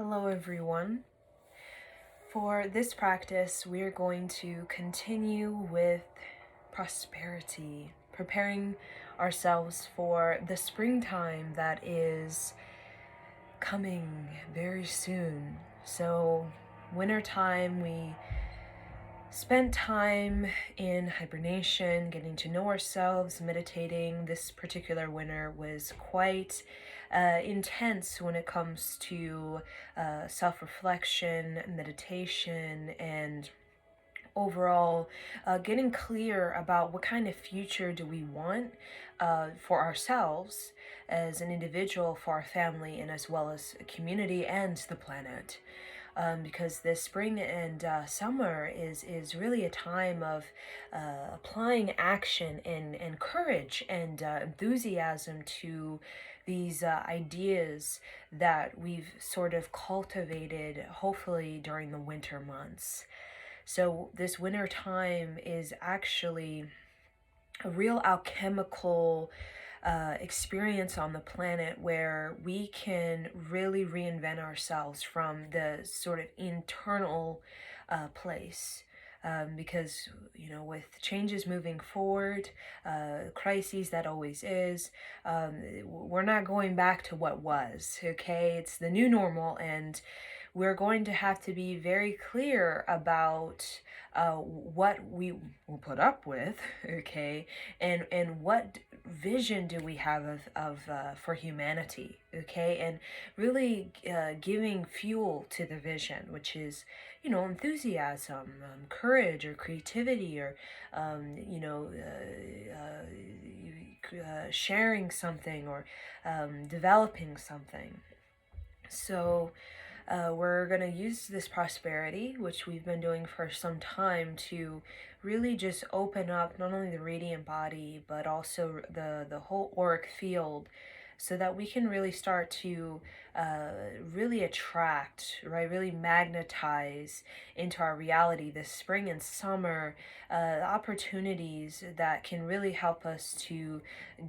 Hello everyone. For this practice, we're going to continue with prosperity, preparing ourselves for the springtime that is coming very soon. So, wintertime, we spent time in hibernation, getting to know ourselves, meditating. This particular winter was quite intense when it comes to self-reflection, meditation, and overall getting clear about what kind of future do we want for ourselves as an individual, for our family, and as well as a community and the planet. Because this spring and summer is really a time of applying action and courage and enthusiasm to these ideas that we've sort of cultivated, hopefully, during the winter months. So this winter time is actually a real alchemical experience on the planet where we can really reinvent ourselves from the sort of internal place. Because, with changes moving forward, crises that always is, we're not going back to what was, okay? It's the new normal, and we're going to have to be very clear about what we will put up with, okay, and what vision do we have of for humanity, okay, and really giving fuel to the vision, which is, enthusiasm, courage, or creativity, or sharing something, or developing something. So we're going to use this prosperity, which we've been doing for some time, to really just open up not only the radiant body, but also the whole auric field, so that we can really start to really attract, right, really magnetize into our reality this spring and summer opportunities that can really help us to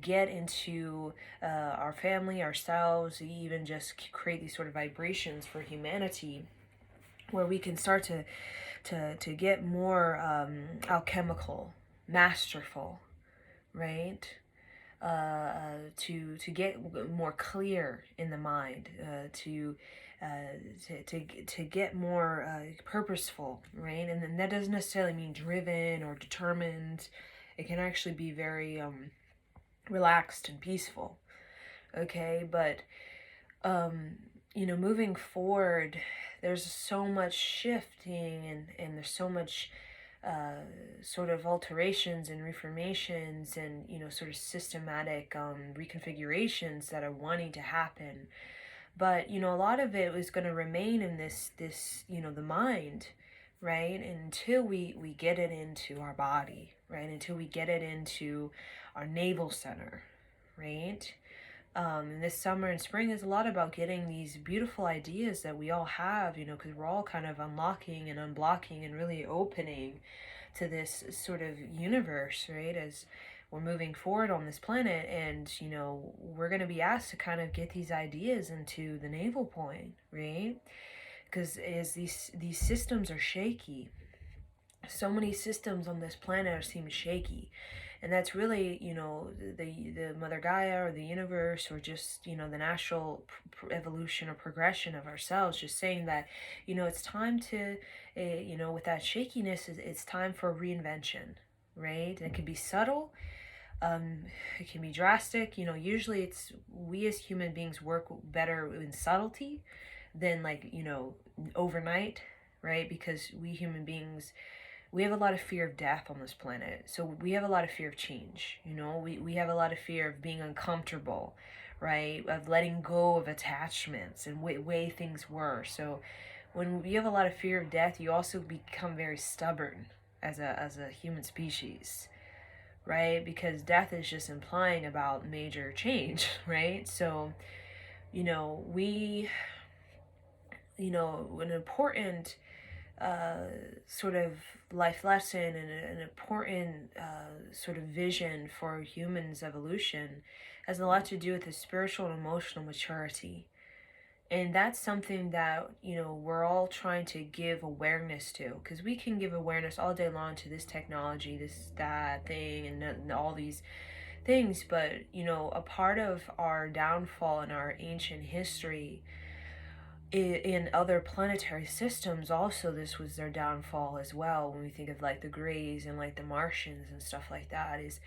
get into our family, ourselves, even just create these sort of vibrations for humanity, where we can start to get more alchemical, masterful, right? To get more clear in the mind, to get more purposeful, right? And then that doesn't necessarily mean driven or determined. It can actually be very relaxed and peaceful, okay? But moving forward, there's so much shifting, and there's so much sort of alterations and reformations, and sort of systematic reconfigurations that are wanting to happen. But a lot of it is going to remain in this the mind, right, until we get it into our body, right, until we get it into our navel center, right. And this summer and spring is a lot about getting these beautiful ideas that we all have, because we're all kind of unlocking and unblocking and really opening to this sort of universe, right? As we're moving forward on this planet, and we're going to be asked to kind of get these ideas into the navel point, right? Because as these systems are shaky, so many systems on this planet seem shaky, and that's really the Mother Gaia, or the universe, or just the natural evolution or progression of ourselves, just saying that it's time to with that shakiness, it's time for reinvention, right? And it can be subtle, it can be drastic. Usually it's we as human beings work better in subtlety than overnight, right? Because we human beings, we have a lot of fear of death on this planet. So we have a lot of fear of change. We have a lot of fear of being uncomfortable, right? Of letting go of attachments and way things were. So when you have a lot of fear of death, you also become very stubborn as a human species, right? Because death is just implying about major change, right? So, we, an important sort of life lesson, and an important sort of vision for humans' evolution has a lot to do with the spiritual and emotional maturity. And that's something that, we're all trying to give awareness to, because we can give awareness all day long to this technology, this, that thing, and all these things. But, a part of our downfall in our ancient history, in other planetary systems, also this was their downfall as well. When we think of like the Greys and like the Martians and stuff like that, is,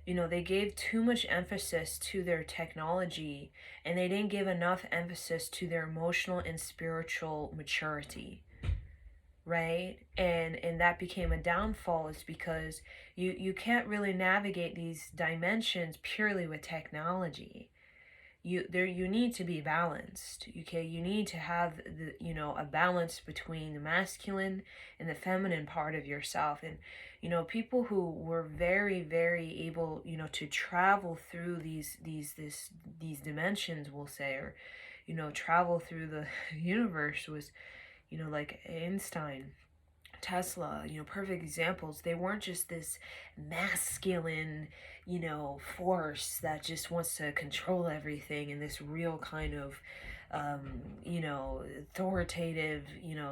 they gave too much emphasis to their technology, and they didn't give enough emphasis to their emotional and spiritual maturity, right? And that became a downfall, is because you can't really navigate these dimensions purely with technology. You need to be balanced. Okay, you need to have a balance between the masculine and the feminine part of yourself. And people who were very, very able, to travel through these dimensions, we'll say, or travel through the universe, was like Einstein, Tesla, perfect examples. They weren't just this masculine, force that just wants to control everything, and this real kind of, authoritative,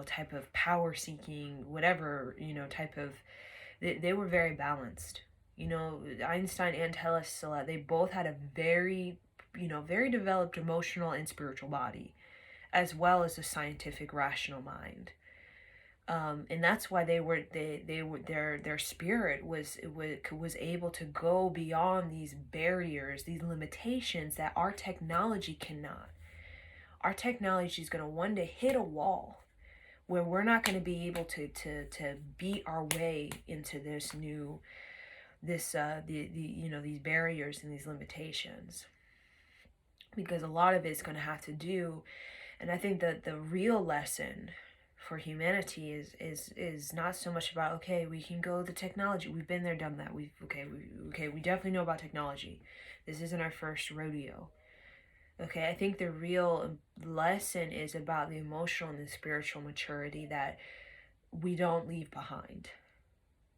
type of power seeking, whatever, type of, they were very balanced. Einstein and Tesla, they both had a very, very developed emotional and spiritual body, as well as a scientific, rational mind. And that's why their spirit was able to go beyond these barriers, these limitations that our technology cannot. Our technology is going to one day hit a wall where we're not going to be able to beat our way into these barriers and these limitations, because a lot of it's going to have to do. And I think that the real lesson for humanity is not so much about, okay, we can go the technology, we've been there, done that, we definitely know about technology, this isn't our first rodeo. Okay, I think the real lesson is about the emotional and the spiritual maturity that we don't leave behind.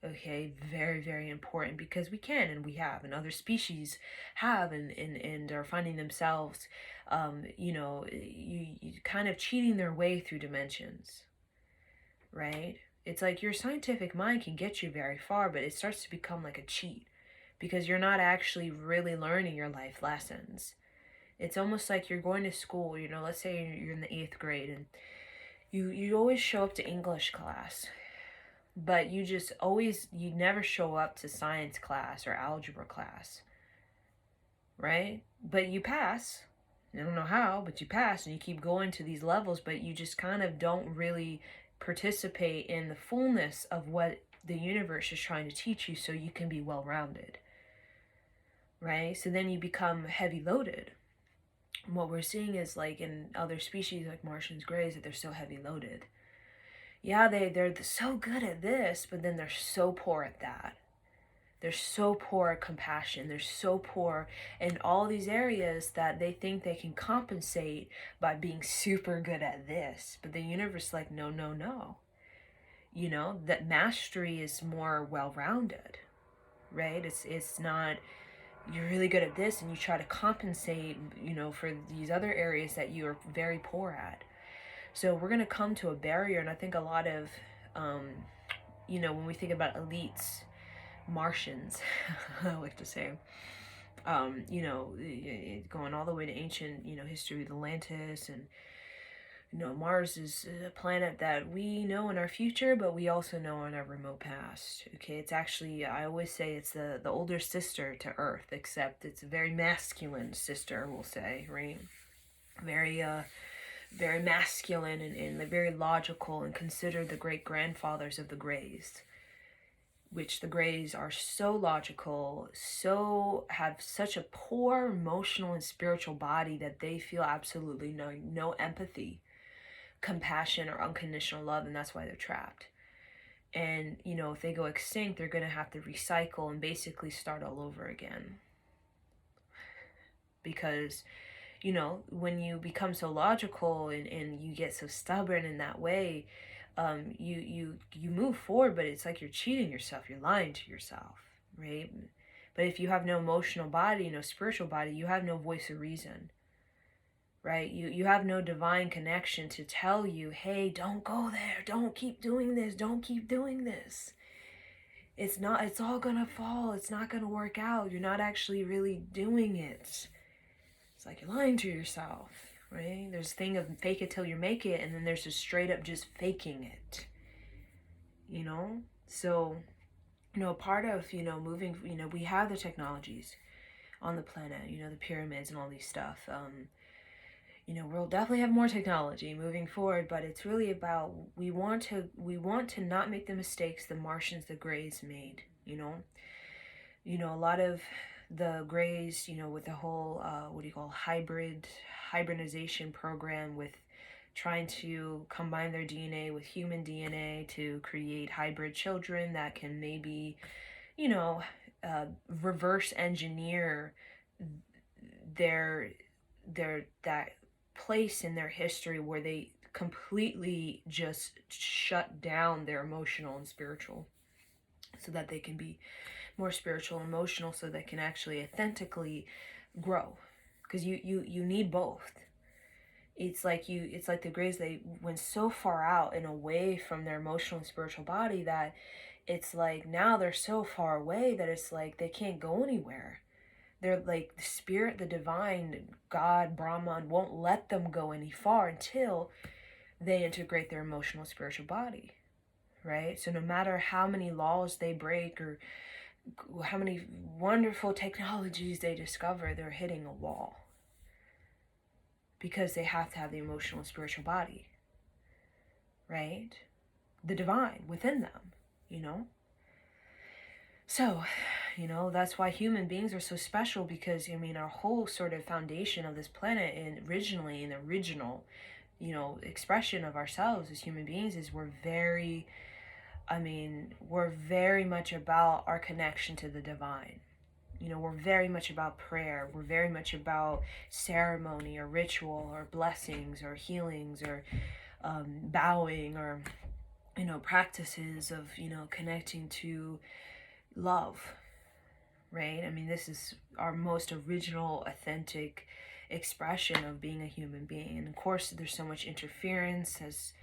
Okay, very, very important, because we can, and we have, and other species have, and are finding themselves you kind of cheating their way through dimensions, right? It's like your scientific mind can get you very far, but it starts to become like a cheat, because you're not actually really learning your life lessons. It's almost like you're going to school, let's say you're in the 8th grade, and you always show up to English class, but you never show up to science class or algebra class, right? But you pass. I don't know how, but you pass, and you keep going to these levels, but you just kind of don't really participate in the fullness of what the universe is trying to teach you, so you can be well-rounded, right? So then you become heavy loaded. And what we're seeing is, like in other species like Martians, Greys, that they're so heavy loaded. Yeah, they're so good at this, but then they're so poor at that. They're so poor at compassion. They're so poor in all these areas that they think they can compensate by being super good at this. But the universe is like, no, no, no. That mastery is more well-rounded, right? It's not, you're really good at this and you try to compensate, for these other areas that you are very poor at. So we're going to come to a barrier. And I think a lot of, when we think about elites, Martians, I like to say, going all the way to ancient, history of Atlantis, and Mars is a planet that we know in our future, but we also know in our remote past. Okay, it's actually, I always say it's the older sister to Earth, except it's a very masculine sister, we'll say, right? Very very masculine, and very logical, and considered the great grandfathers of the Greys, which the Greys are so logical, have such a poor emotional and spiritual body that they feel absolutely no empathy, compassion, or unconditional love, and that's why they're trapped. And if they go extinct, they're going to have to recycle and basically start all over again, because when you become so logical, and you get so stubborn in that way, you move forward, but it's like you're cheating yourself, you're lying to yourself, right? But if you have no emotional body, no spiritual body, you have no voice of reason, right? You have no divine connection to tell you, hey, don't go there, don't keep doing this, don't keep doing this. It's all gonna fall, it's not gonna work out, you're not actually really doing it. It's like you're lying to yourself, right? There's a thing of fake it till you make it, and then there's just straight up just faking it, you know? So, part of, moving, we have the technologies on the planet, the pyramids and all these stuff. We'll definitely have more technology moving forward, but it's really about we want to not make the mistakes the Martians, the Greys made. A lot of the Greys, with the whole what do you call hybridization program, with trying to combine their DNA with human DNA to create hybrid children that can maybe, reverse engineer their that place in their history where they completely just shut down their emotional and spiritual, so that they can be more spiritual and emotional, so they can actually authentically grow, because you need both. It's like the Greys, they went so far out and away from their emotional and spiritual body that it's like now they're so far away that it's like they can't go anywhere. They're like the spirit, the divine, God, Brahman won't let them go any far until they integrate their emotional spiritual body, right? So no matter how many laws they break or how many wonderful technologies they discover, they're hitting a wall, because they have to have the emotional and spiritual body, right? The divine within them. So, that's why human beings are so special, because, our whole sort of foundation of this planet, and originally, in the original, expression of ourselves as human beings, is we're very much about our connection to the divine. We're very much about prayer. We're very much about ceremony or ritual or blessings or healings or bowing or, practices of, connecting to love, right? This is our most original, authentic expression of being a human being. And of course, there's so much interference has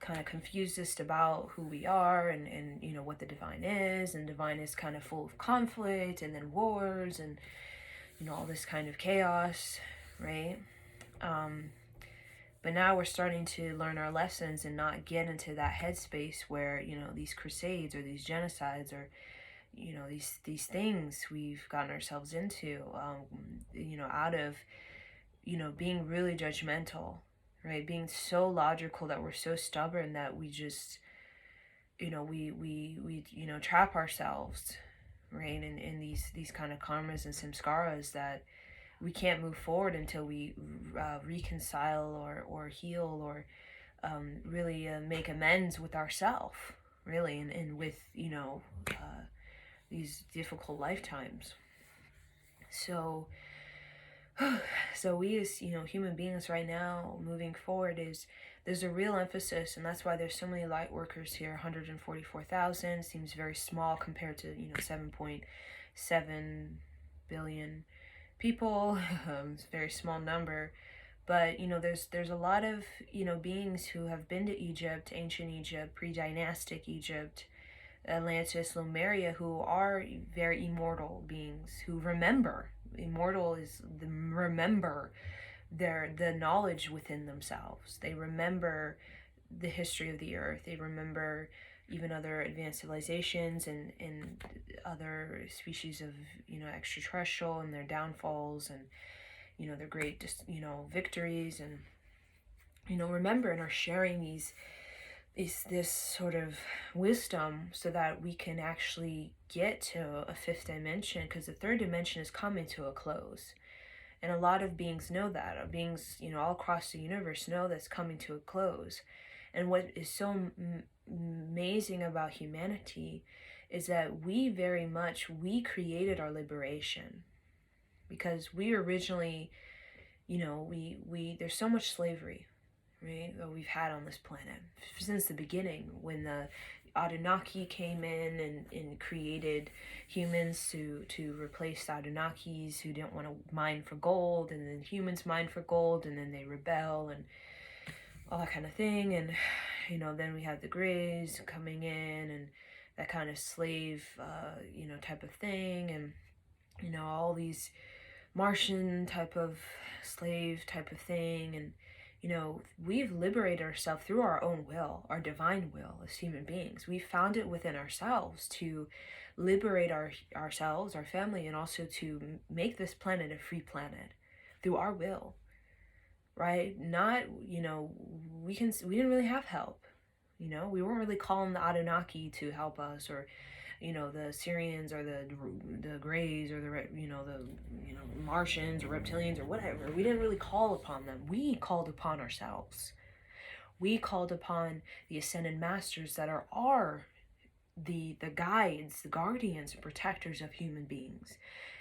kind of confused us about who we are and what the divine is. And divine is kind of full of conflict and then wars and, all this kind of chaos, right? But now we're starting to learn our lessons and not get into that headspace where, these crusades or these genocides or, these things we've gotten ourselves into, out of, being really judgmental, right? Being so logical that we're so stubborn that we just, we trap ourselves, right? In these kind of karmas and samskaras that we can't move forward until we reconcile or heal or really make amends with ourselves, really, and with, these difficult lifetimes. So we as, human beings right now moving forward, there's a real emphasis, and that's why there's so many light workers here. 144,000 seems very small compared to 7.7 billion people. It's a very small number, but there's a lot of beings who have been to Egypt, ancient Egypt, pre-dynastic Egypt, Atlantis, Lemuria, who are very immortal beings who remember. Immortal is remember the knowledge within themselves. They remember the history of the earth. They remember even other advanced civilizations and other species of extraterrestrial and their downfalls and their great victories, and remember and are sharing this sort of wisdom so that we can actually get to a fifth dimension, because the third dimension is coming to a close. And a lot of beings know that. Beings, all across the universe know that's coming to a close. And what is so amazing about humanity is that we created our liberation. Because we originally, there's so much slavery, right, that we've had on this planet since the beginning, when the Anunnaki came in and created humans to replace the Anunnakis who didn't want to mine for gold, and then humans mine for gold, and then they rebel and all that kind of thing. And then we have the Greys coming in and that kind of slave type of thing, and all these Martian type of slave type of thing. And we've liberated ourselves through our own will, our divine will as human beings. We found it within ourselves to liberate ourselves, our family, and also to make this planet a free planet through our will, right? Not, we didn't really have help. We weren't really calling the Anunnaki to help us, or the Syrians, or the Greys, or the Martians or reptilians or whatever. We didn't really call upon them. We called upon ourselves. We called upon the ascended masters that are the guides, the guardians, and protectors of human beings,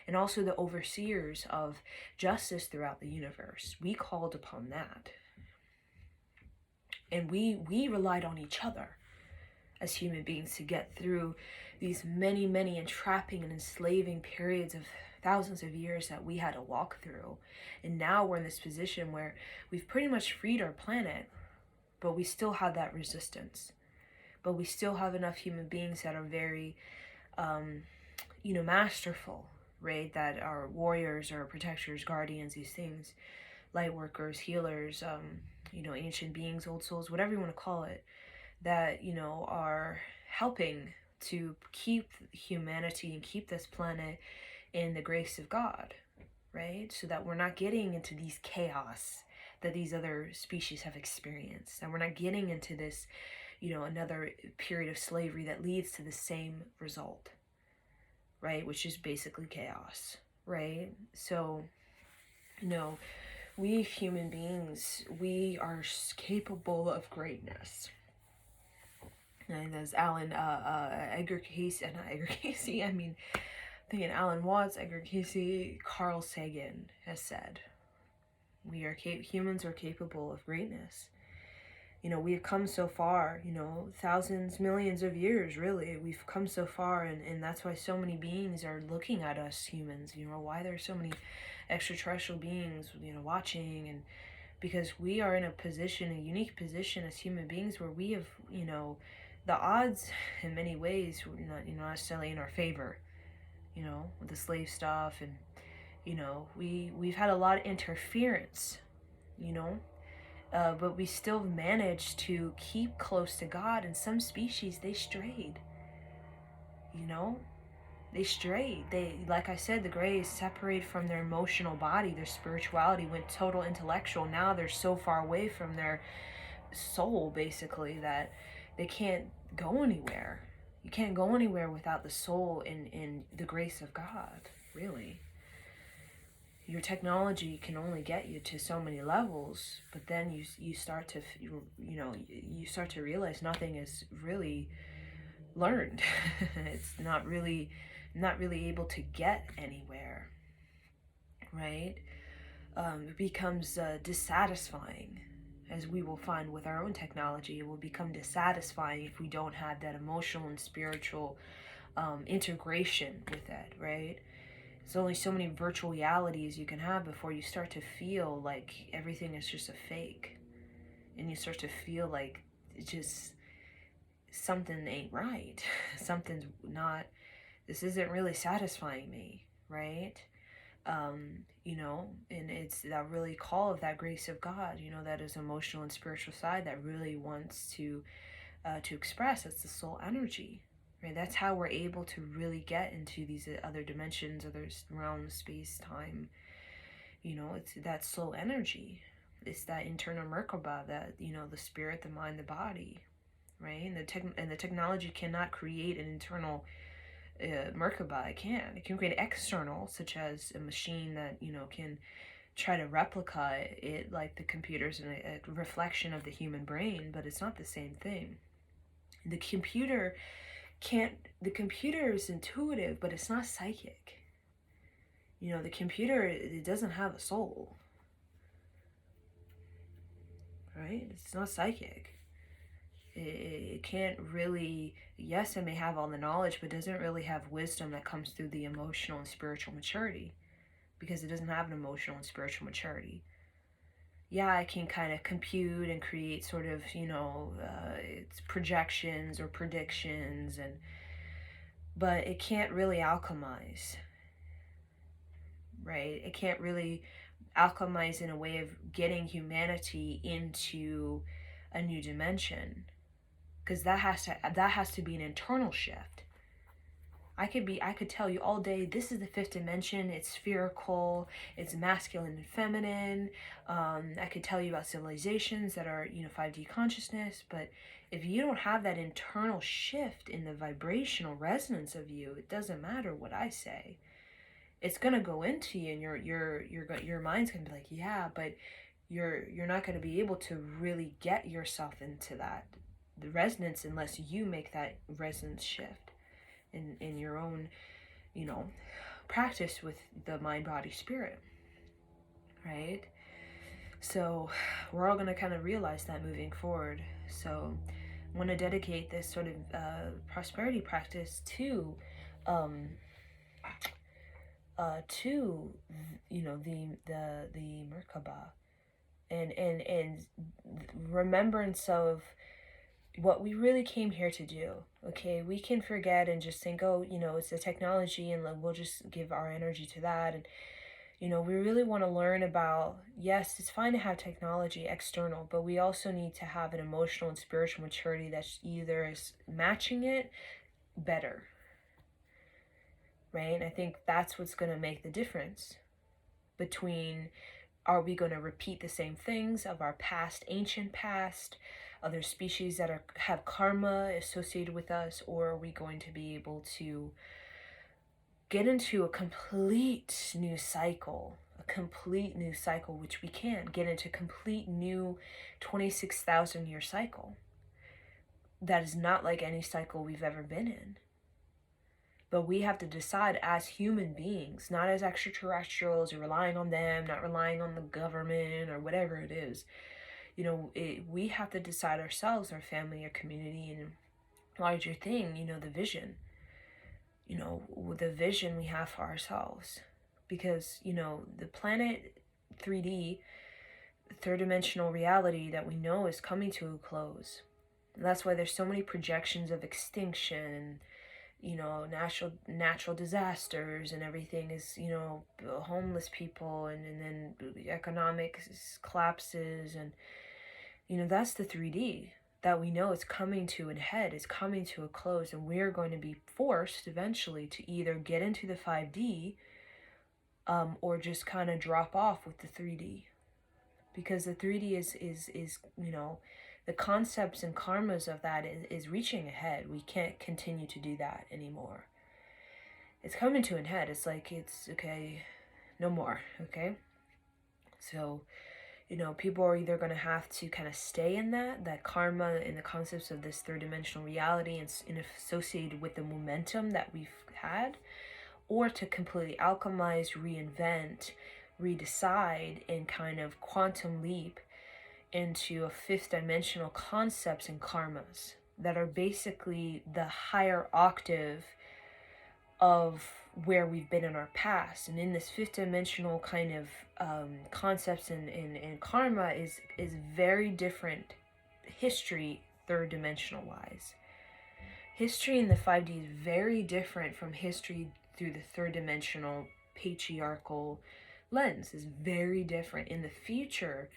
and also the overseers of justice throughout the universe. We called upon that. And we relied on each other as human beings to get through these many, many entrapping and enslaving periods of thousands of years that we had to walk through. And now we're in this position where we've pretty much freed our planet, but we still have that resistance. But we still have enough human beings that are very, masterful, right? That are warriors or protectors, guardians, these things, light workers, healers, ancient beings, old souls, whatever you want to call it, that, are helping to keep humanity and keep this planet in the grace of God, right? So that we're not getting into these chaos that these other species have experienced, and we're not getting into this, another period of slavery that leads to the same result, right? Which is basically chaos, right? So, we human beings, we are capable of greatness. And as Edgar Cayce, not Edgar Cayce, thinking Alan Watts, Edgar Cayce, Carl Sagan has said, humans are capable of greatness. We have come so far, thousands, millions of years, really. We've come so far, and that's why so many beings are looking at us humans, why there's so many extraterrestrial beings, watching, and because we are in a unique position as human beings where we have, the odds in many ways, not necessarily in our favor, with the slave stuff, and, we've had a lot of interference, but we still managed to keep close to God. And some species, they strayed, they strayed. They, like I said, the Greys separated from their emotional body, their spirituality, went total intellectual. Now they're so far away from their soul, basically, that they can't go anywhere. You can't go anywhere without the soul in the grace of God, really. Your technology can only get you to so many levels, but then you start to you start to realize nothing is really learned. It's not really able to get anywhere, right? It becomes dissatisfying, as we will find with our own technology. It will become dissatisfying if we don't have that emotional and spiritual integration with it, right? There's only so many virtual realities you can have before you start to feel like everything is just a fake. And you start to feel like it's just something ain't right. Something's not, this isn't really satisfying me, right? And it's that really call of that grace of God, that is emotional and spiritual side that really wants to express. It's the soul energy, right? That's how we're able to really get into these other dimensions, other realms, space, time. It's that soul energy. It's that internal Merkaba, that, the spirit, the mind, the body, right? And the technology cannot create an internal Merkaba. It can create external, such as a machine that, can try to replicate it, like the computers, and a reflection of the human brain, but it's not the same thing. The computer is intuitive, but it's not psychic. The computer, it doesn't have a soul, right? It's not psychic. It can't really, yes, it may have all the knowledge, but doesn't really have wisdom that comes through the emotional and spiritual maturity, because it doesn't have an emotional and spiritual maturity. Yeah, I can kind of compute and create sort of, it's projections or predictions, but it can't really alchemize, right? It can't really alchemize in a way of getting humanity into a new dimension, because that has to be an internal shift. I could tell you all day, this is the fifth dimension, it's spherical, it's masculine and feminine. I could tell you about civilizations that are, 5D consciousness, but if you don't have that internal shift in the vibrational resonance of you, it doesn't matter what I say. It's gonna go into you, and your mind's gonna be like, yeah, but you're not gonna be able to really get yourself into the resonance unless you make that resonance shift in your own, practice with the mind, body, spirit, right? So we're all going to kind of realize that moving forward. So I want to dedicate this sort of prosperity practice to the Merkaba, and remembrance of what we really came here to do. Okay, we can forget and just think, oh, it's the technology, and we'll just give our energy to that. And we really want to learn about, yes, it's fine to have technology external, but we also need to have an emotional and spiritual maturity that's either is matching it better, right? And I think that's what's going to make the difference between, are we going to repeat the same things of our past, ancient past, other species that have karma associated with us, or are we going to be able to get into a complete new cycle, which we can get into a complete new 26,000 year cycle that is not like any cycle we've ever been in. But we have to decide as human beings, not as extraterrestrials, or relying on them, not relying on the government or whatever it is. We have to decide ourselves, our family, our community, and larger thing, the vision. The vision we have for ourselves. Because, the planet 3D, third dimensional reality that we know is coming to a close. And that's why there's so many projections of extinction, natural disasters, and everything is, homeless people, and then economic collapses, and, that's the 3D that we know is coming to a head, is coming to a close, and we're going to be forced eventually to either get into the 5D, or just kind of drop off with the 3D, because the 3D is the concepts and karmas of that is reaching a head. We can't continue to do that anymore. It's coming to a head. It's like, it's okay, no more, okay? So, people are either going to have to kind of stay in that karma and the concepts of this third dimensional reality and associated with the momentum that we've had, or to completely alchemize, reinvent, redecide, and kind of quantum leap into a fifth dimensional concepts and karmas that are basically the higher octave of where we've been in our past. And in this fifth dimensional kind of concepts and karma is very different history, third dimensional wise. History in the 5D is very different from history through the third dimensional patriarchal lens. Is very different. In the future,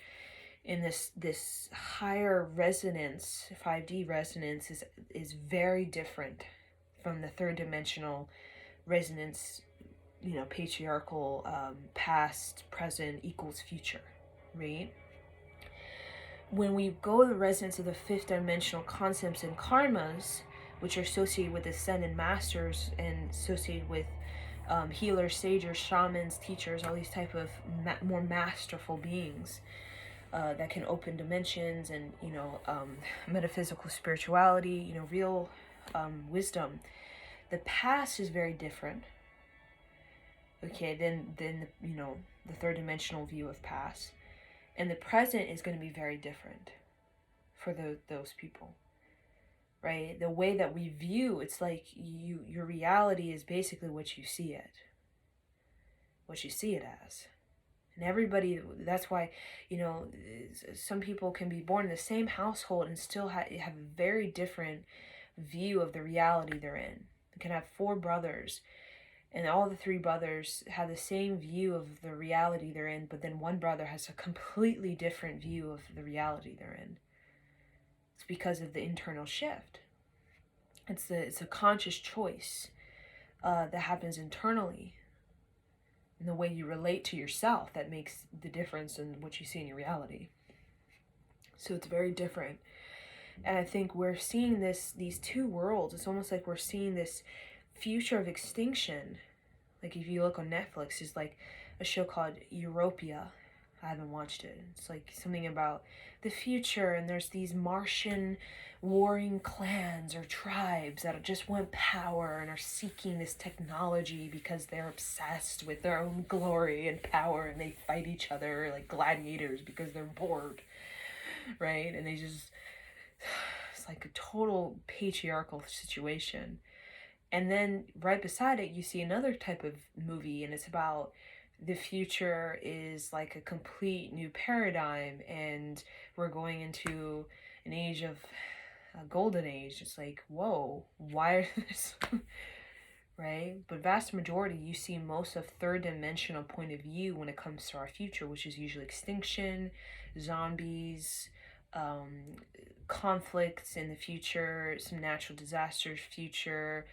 in this higher resonance, 5D resonance is very different from the third dimensional resonance, patriarchal, past, present equals future, right? When we go to the resonance of the fifth dimensional concepts and karmas, which are associated with ascended masters and associated with healers, sages, shamans, teachers, all these type of more masterful beings that can open dimensions and, metaphysical spirituality, real wisdom. The past is very different, okay, than the third dimensional view of past. And the present is going to be very different for those people. right? The way that we view, it's like your reality is basically what you see it as. And everybody, that's why, some people can be born in the same household and still have a very different view of the reality they're in. They can have 4 brothers, and all the 3 brothers have the same view of the reality they're in, but then one brother has a completely different view of the reality they're in. It's because of the internal shift. It's a conscious choice that happens internally, and the way you relate to yourself that makes the difference in what you see in your reality. So it's very different. And I think we're seeing these 2 worlds. It's almost like we're seeing this future of extinction. Like if you look on Netflix, there's like a show called Europia. I haven't watched it. It's like something about the future, and there's these Martian warring clans or tribes that just want power and are seeking this technology because they're obsessed with their own glory and power, and they fight each other like gladiators because they're bored, right? And it's like a total patriarchal situation. And then right beside it, you see another type of movie, and it's about the future is like a complete new paradigm, and we're going into an age of a golden age. It's like, whoa, why are this? Right? But vast majority, you see most of 3rd dimensional point of view when it comes to our future, which is usually extinction, zombies, conflicts in the future, some natural disasters future,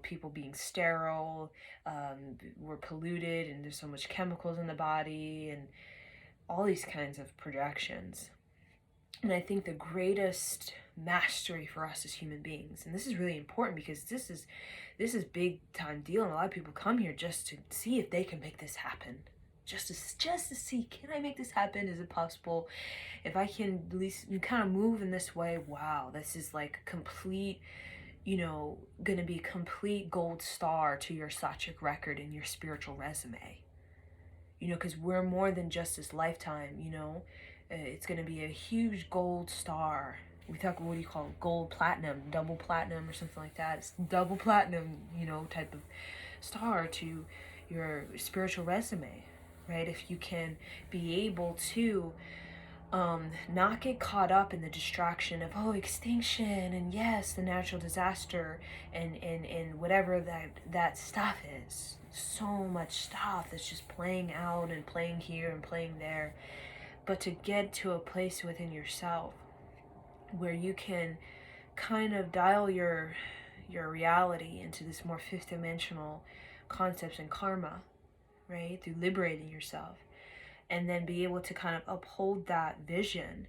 people being sterile, we're polluted, and there's so much chemicals in the body, and all these kinds of projections. And I think the greatest mastery for us as human beings, and this is really important because this is big time deal, and a lot of people come here just to see if they can make this happen. Just to see, can I make this happen? Is it possible? If I can at least kind of move in this way, wow, this is like complete, gonna be complete gold star to your Sachic record and your spiritual resume. Because we're more than just this lifetime, it's gonna be a huge gold star. We talk, what do you call it? Gold, platinum, double platinum, or something like that. It's double platinum, type of star to your spiritual resume, right? If you can be able to not get caught up in the distraction of extinction and yes, the natural disaster and whatever that stuff is. So much stuff that's just playing out and playing here and playing there. But to get to a place within yourself where you can kind of dial your reality into this more 5th dimensional concepts and karma, right? Through liberating yourself. And then be able to kind of uphold that vision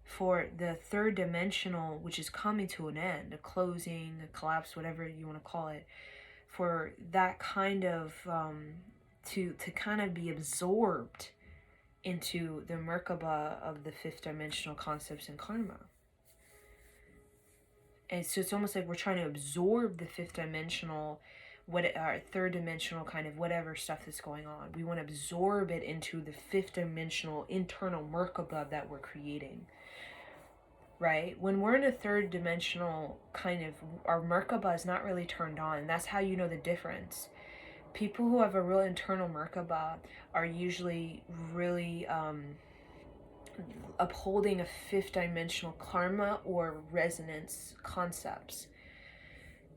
for the 3rd dimensional, which is coming to an end, a closing, a collapse, whatever you want to call it, for that kind of, to kind of be absorbed into the Merkaba of the 5th dimensional concepts and karma. And so it's almost like we're trying to absorb the 5th dimensional, our 3rd dimensional kind of whatever stuff that's going on. We want to absorb it into the 5th dimensional internal Merkaba that we're creating. Right? When we're in a 3rd dimensional kind of, our Merkaba is not really turned on. That's how you know the difference. People who have a real internal Merkaba are usually really upholding a 5th dimensional karma or resonance concepts.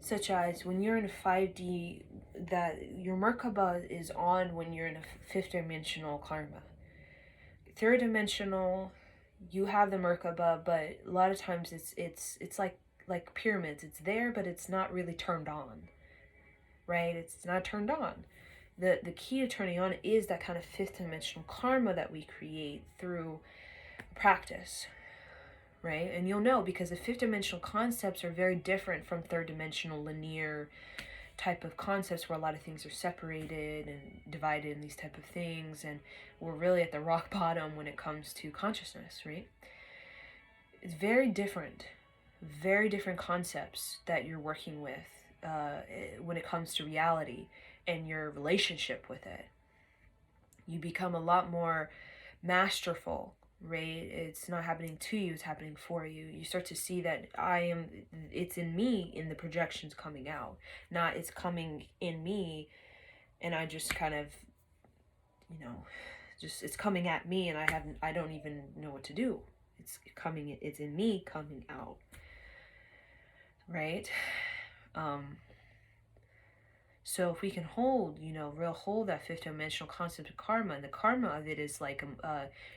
Such as when you're in a 5D, that your Merkaba is on when you're in a 5th dimensional karma. 3rd dimensional, you have the Merkaba, but a lot of times it's like pyramids. It's there, but it's not really turned on, right? It's not turned on. The key to turning on is that kind of 5th dimensional karma that we create through practice, right? And you'll know because the 5th dimensional concepts are very different from 3rd dimensional linear type of concepts where a lot of things are separated and divided and these type of things, and we're really at the rock bottom when it comes to consciousness, right? It's very different concepts that you're working with when it comes to reality and your relationship with it. You become a lot more masterful right? It's not happening to you, it's happening for you. You start to see that it's in me in the projections coming out, not it's coming in me and I just kind of, just it's coming at me and I don't even know what to do. It's in me coming out, right? So if we can hold, hold that fifth dimensional concept of karma, and the karma of it is like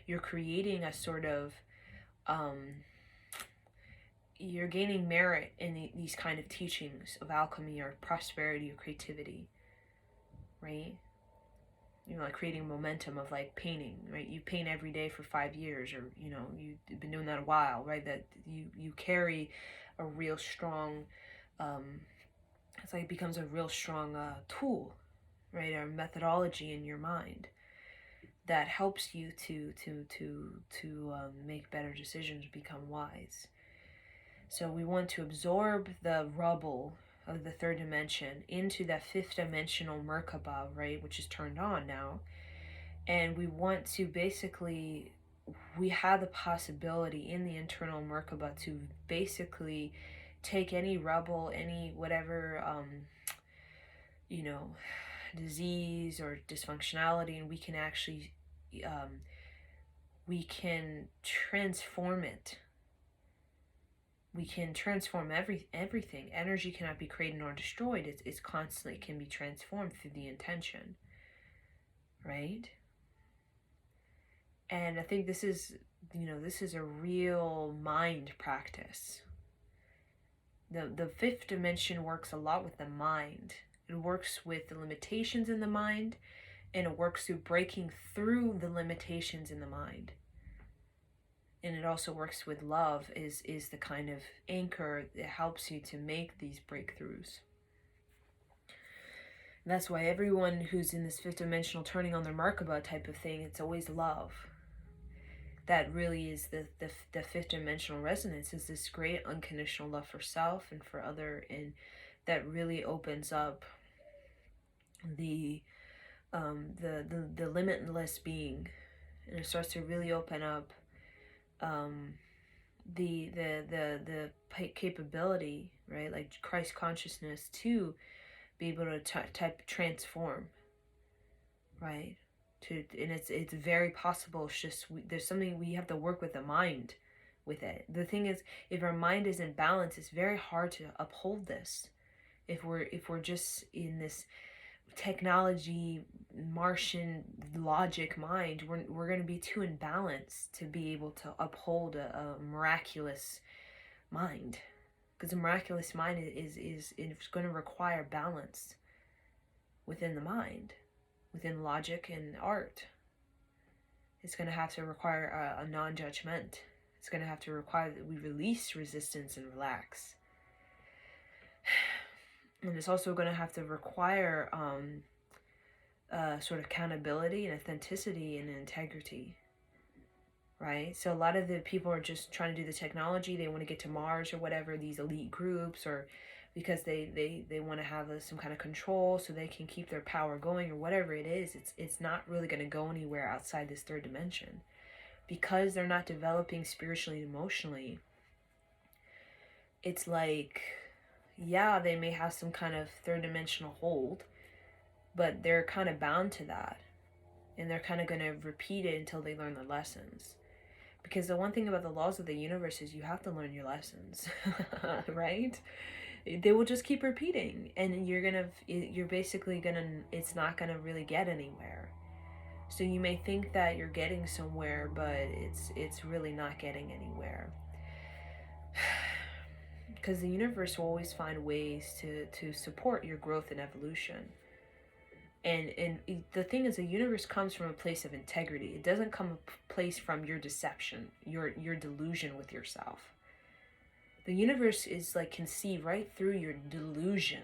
you're creating a sort of you're gaining merit in these kind of teachings of alchemy or prosperity or creativity, right? Like creating momentum of like painting, right? You paint every day for 5 years, or you've been doing that a while, right? That you carry a real strong it's like it becomes a real strong tool, right? Or methodology in your mind that helps you to make better decisions, become wise. So we want to absorb the rubble of the third dimension into that fifth dimensional Merkaba, right, which is turned on now. And we want to basically, we have the possibility in the internal Merkaba to basically take any rubble, any whatever, disease or dysfunctionality, and we can actually, we can transform it. We can transform everything. Energy cannot be created nor destroyed. It's constantly can be transformed through the intention, right? And I think this is a real mind practice. The fifth dimension works a lot with the mind. It works with the limitations in the mind, and it works through breaking through the limitations in the mind. And it also works with love is the kind of anchor that helps you to make these breakthroughs. And that's why everyone who's in this fifth dimensional turning on their Merkaba type of thing, it's always love. That really is the fifth dimensional resonance, is this great unconditional love for self and for other, and that really opens up the limitless being, and it starts to really open up the capability, right, like Christ consciousness, to be able to transform, right? And it's very possible. It's just there's something we have to work with the mind with it. The thing is, if our mind is in balance, it's very hard to uphold this. If we're just in this technology Martian logic mind, we're going to be too imbalanced to be able to uphold a miraculous mind, because a miraculous mind is going to require balance within the mind, within logic and art. It's going to have to require a non-judgment. It's going to have to require that we release resistance and relax. And it's also going to have to require sort of accountability and authenticity and integrity, right? So a lot of the people are just trying to do the technology. They want to get to Mars or whatever, these elite groups, or because they want to have some kind of control so they can keep their power going or whatever it is. It's not really going to go anywhere outside this third dimension, because they're not developing spiritually and emotionally. It's like, yeah, they may have some kind of third dimensional hold, but they're kind of bound to that, and they're kind of going to repeat it until they learn the lessons. Because the one thing about the laws of the universe is you have to learn your lessons, right? They will just keep repeating, and you're basically gonna, it's not gonna really get anywhere. So you may think that you're getting somewhere, but it's really not getting anywhere. Because the universe will always find ways to support your growth and evolution. And the thing is, the universe comes from a place of integrity. It doesn't come a place from your deception, your delusion with yourself. The universe is like, can see right through your delusion,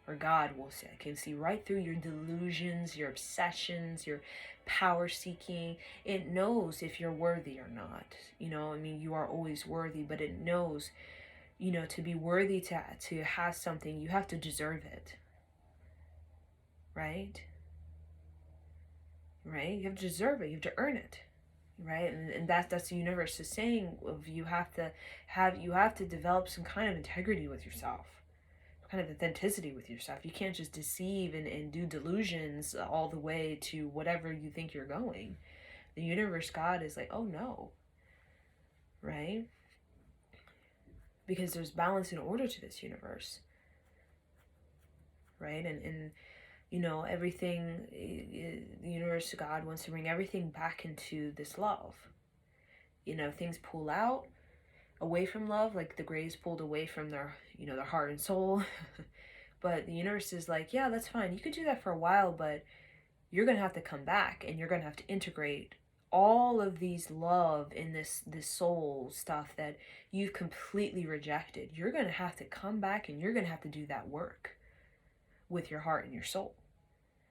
or God will say, can see right through your delusions, your obsessions, your power seeking. It knows if you're worthy or not. You are always worthy, but it knows, to be worthy to have something, you have to deserve it. Right? You have to deserve it. You have to earn it. right? And that's the universe is saying of you have to develop some kind of integrity with yourself, kind of authenticity with yourself. You can't just deceive and do delusions all the way to whatever you think you're going. The universe, God, is like, oh no, right? Because there's balance and order to this universe, right? And everything, the universe, God wants to bring everything back into this love. Things pull out away from love, like the grays pulled away from their heart and soul. But the universe is like, yeah, that's fine. You could do that for a while, but you're going to have to come back and you're going to have to integrate all of these love in this soul stuff that you've completely rejected. You're going to have to come back and you're going to have to do that work with your heart and your soul.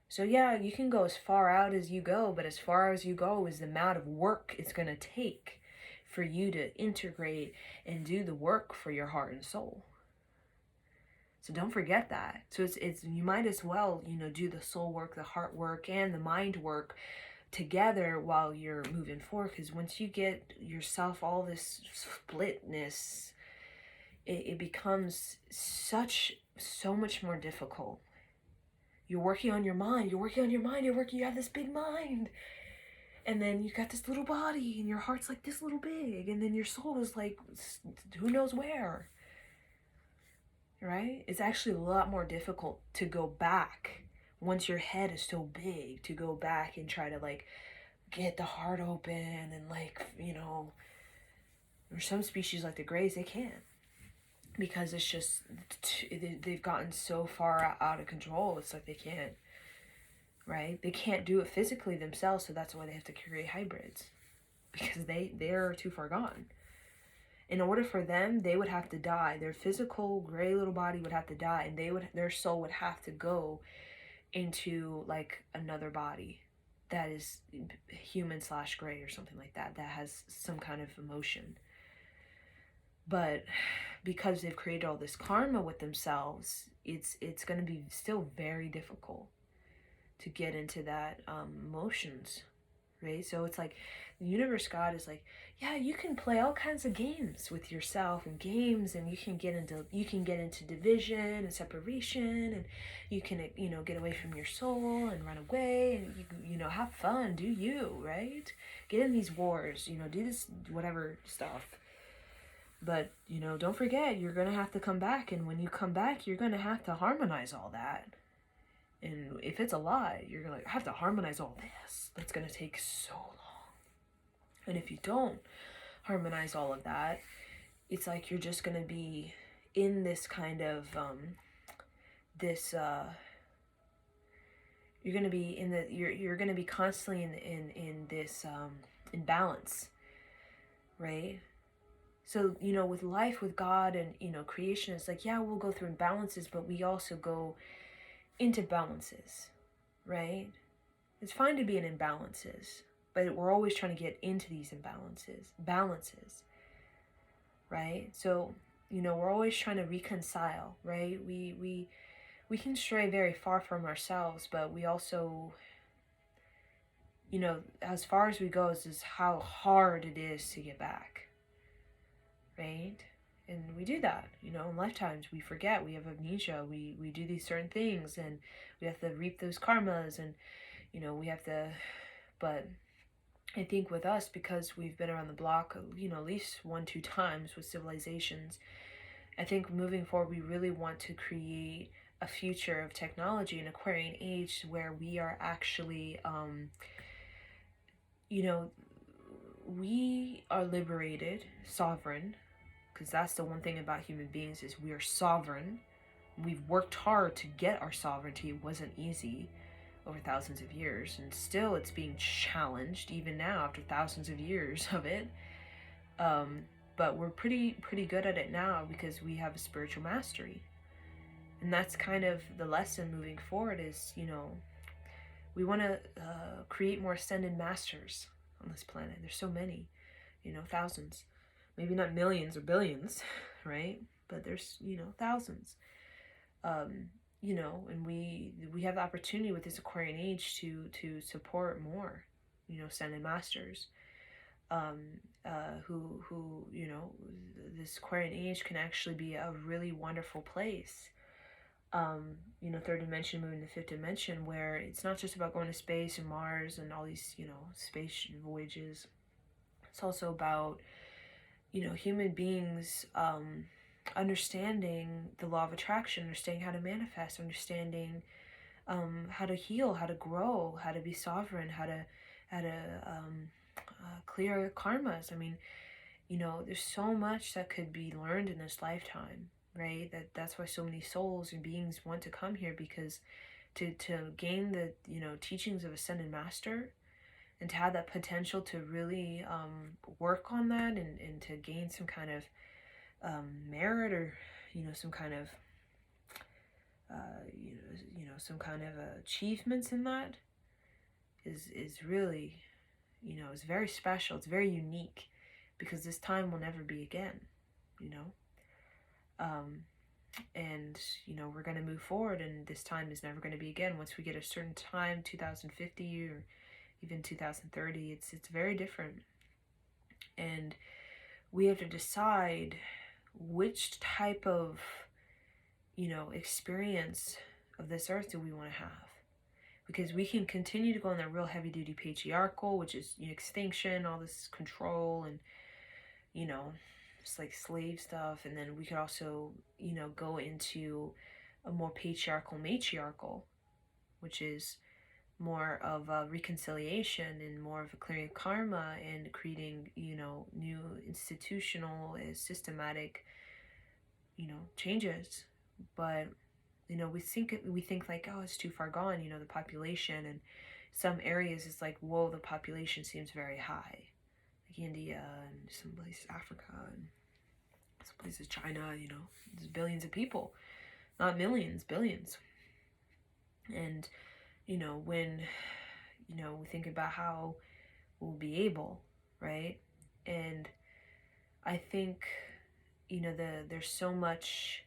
So yeah, you can go as far out as you go, but as far as you go is the amount of work it's going to take for you to integrate and do the work for your heart and soul. So don't forget that. So it's you might as well, do the soul work, the heart work, and the mind work together while you're moving forward. Because once you get yourself all this splitness, it becomes so much more difficult. You're working on your mind. You have this big mind. And then you got this little body, and your heart's like this little big, and then your soul is like who knows where. Right? It's actually a lot more difficult to go back once your head is so big, to go back and try to get the heart open and there's some species like the grays, they can't, because it's just they've gotten so far out of control. It's like they can't, right? They can't do it physically themselves, so that's why they have to create hybrids, because they're too far gone. In order for them, they would have to die. Their physical gray little body would have to die, and their soul would have to go into another body that is human/gray or something like that has some kind of emotion. But because they've created all this karma with themselves, it's going to be still very difficult to get into that emotions, right? So it's like the universe, God is like, yeah, you can play all kinds of games with yourself and you can get into division and separation, and you can get away from your soul and run away, and you have fun, do you, right? Get in these wars, do this whatever stuff. But don't forget, you're gonna have to come back, and when you come back, you're gonna have to harmonize all that. And if it's a lie, you're gonna have to harmonize all this. That's gonna take so long. And if you don't harmonize all of that, it's like you're just gonna be in this kind of you're gonna be you're gonna be constantly in this imbalance, right? So with life, with God, and creation, it's like, yeah, we'll go through imbalances, but we also go into balances, right? It's fine to be in imbalances, but we're always trying to get into these balances, right? So, we're always trying to reconcile, right? We can stray very far from ourselves, but we also, as far as we go is how hard it is to get back, right? And we do that, in lifetimes. We forget, we have amnesia, we do these certain things, and we have to reap those karmas, and, we have to, but I think with us, because we've been around the block, at least 1-2 times with civilizations, I think moving forward, we really want to create a future of technology, an Aquarian age, where we are actually, we are liberated, sovereign, because that's the one thing about human beings is we are sovereign. We've worked hard to get our sovereignty. It wasn't easy over thousands of years, and still it's being challenged even now after thousands of years of it. But we're pretty good at it now because we have a spiritual mastery. And that's kind of the lesson moving forward is, we want to create more ascended masters on this planet. There's so many, thousands. Maybe not millions or billions, right? But there's, thousands. And we have the opportunity with this Aquarian age to support more, ascended masters. who this Aquarian age can actually be a really wonderful place. Third dimension moving to fifth dimension, where it's not just about going to space and Mars and all these, space voyages. It's also about, human beings understanding the law of attraction, understanding how to manifest, understanding how to heal, how to grow, how to be sovereign, how to clear karmas. I mean, there's so much that could be learned in this lifetime, right? That's why so many souls and beings want to come here, because to gain the teachings of ascended master, and to have that potential to really work on that, and to gain some kind of merit, or some kind of some kind of achievements in that, is really, is very special. It's very unique, because this time will never be again, and we're going to move forward, and this time is never going to be again. Once we get a certain time, 2050 or even 2030, it's very different, and we have to decide which type of experience of this earth do we want to have. Because we can continue to go on that real heavy duty patriarchal, which is extinction, all this control, and it's like slave stuff. And then we could also go into a more patriarchal matriarchal, which is more of a reconciliation and more of a clearing of karma, and creating new institutional systematic changes. But we think like, oh, it's too far gone, the population, and some areas it's like, whoa, the population seems very high, like India and some places Africa and some places China. There's billions of people, not millions, billions. And when we think about how we'll be able, right? And I think there's so much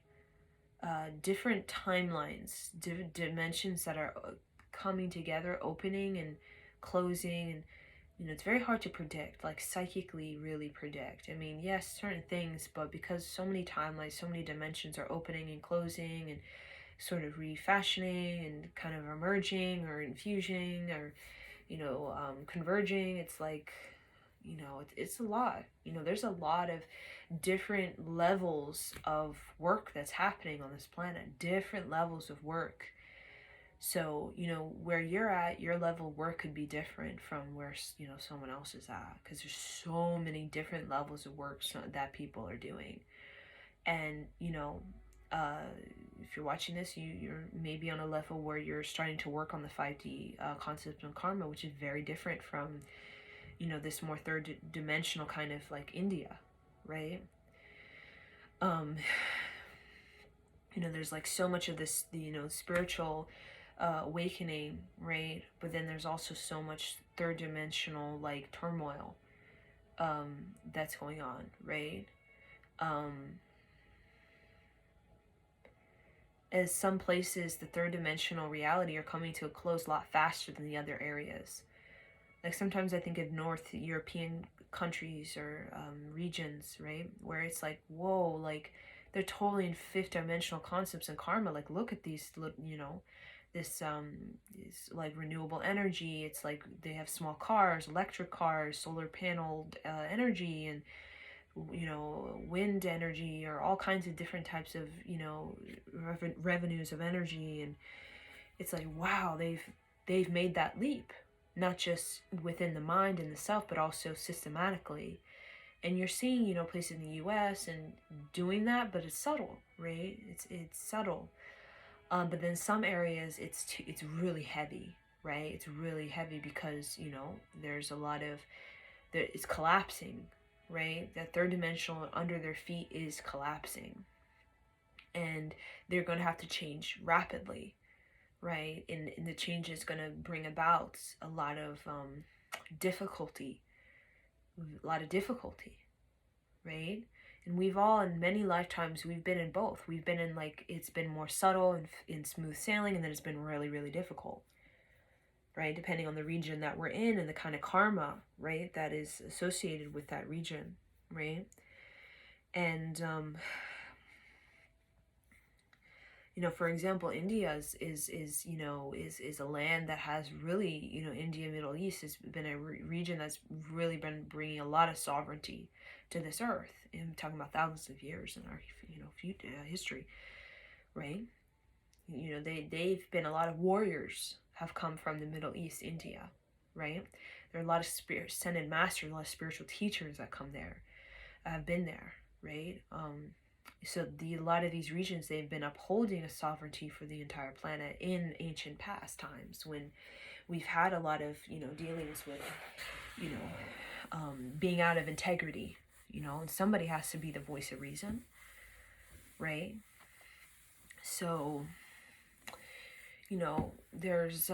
different timelines, different dimensions that are coming together, opening and closing, and it's very hard to predict, like psychically really predict. I mean, yes, certain things, but because so many timelines, so many dimensions are opening and closing, and sort of refashioning, and kind of emerging or infusing, or converging, it's like, it's a lot. There's a lot of different levels of work that's happening on this planet, different levels of work. So, where you're at, your level of work could be different from where, someone else is at, because there's so many different levels of work that people are doing. And, if you're watching this, you're maybe on a level where you're starting to work on the 5D concept of karma, which is very different from this more third dimensional kind of like India, right? There's like so much of this, spiritual awakening, right? But then there's also so much third dimensional like turmoil that's going on, right? As some places, the third dimensional reality are coming to a close a lot faster than the other areas. Like sometimes I think of North European countries or regions, right, where it's like, whoa, like they're totally in fifth dimensional concepts and karma. Like, look at these, this like renewable energy. It's like they have small cars, electric cars, solar paneled energy, and wind energy, or all kinds of different types of revenues of energy. And it's like, wow, they've made that leap, not just within the mind and the self, but also systematically. And you're seeing, places in the U.S. and doing that, but it's subtle, right? It's subtle. But then some areas, it's really heavy, right? It's really heavy because, there's a lot of, it's collapsing, right? That third dimensional under their feet is collapsing. And they're going to have to change rapidly, right? And the change is going to bring about a lot of difficulty, right? And we've all, in many lifetimes, we've been in both. We've been in, like, it's been more subtle and in smooth sailing, and then it's been really, really difficult. right? Depending on the region that we're in and the kind of karma, right, that is associated with that region, right? And you know, for example, India is you know is a land that has really, you know, India, Middle East has been a region that's really been bringing a lot of sovereignty to this earth. And I'm talking about thousands of years in our, you know, history, right? You know, they've been, a lot of warriors have come from the Middle East, India, right? There are a lot of ascended masters, a lot of spiritual teachers that come there, have been there, right? So a lot of these regions, they've been upholding a sovereignty for the entire planet in ancient past times, when we've had a lot of, you know, dealings with, you know, being out of integrity, you know, and somebody has to be the voice of reason, right? So, you know, there's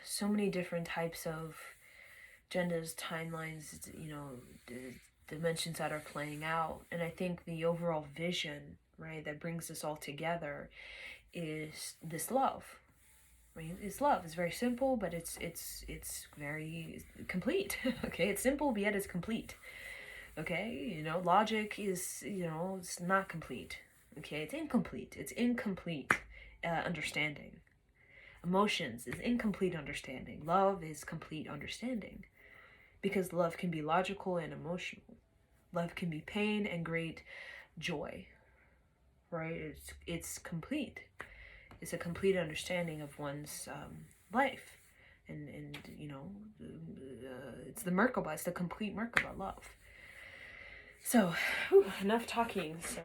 so many different types of agendas, timelines, you know, dimensions that are playing out. And I think the overall vision, right, that brings us all together is this love. Right? It's love. It's very simple, but it's very complete. Okay, it's simple, but yet it's complete. Okay, you know, logic is, you know, it's not complete. Okay, it's incomplete. It's incomplete understanding. Emotions is incomplete understanding. Love is complete understanding, because love can be logical and emotional. Love can be pain and great joy, right? It's complete. It's a complete understanding of one's life, and you know, it's the Merkaba. It's the complete Merkaba love. So, enough talking. So.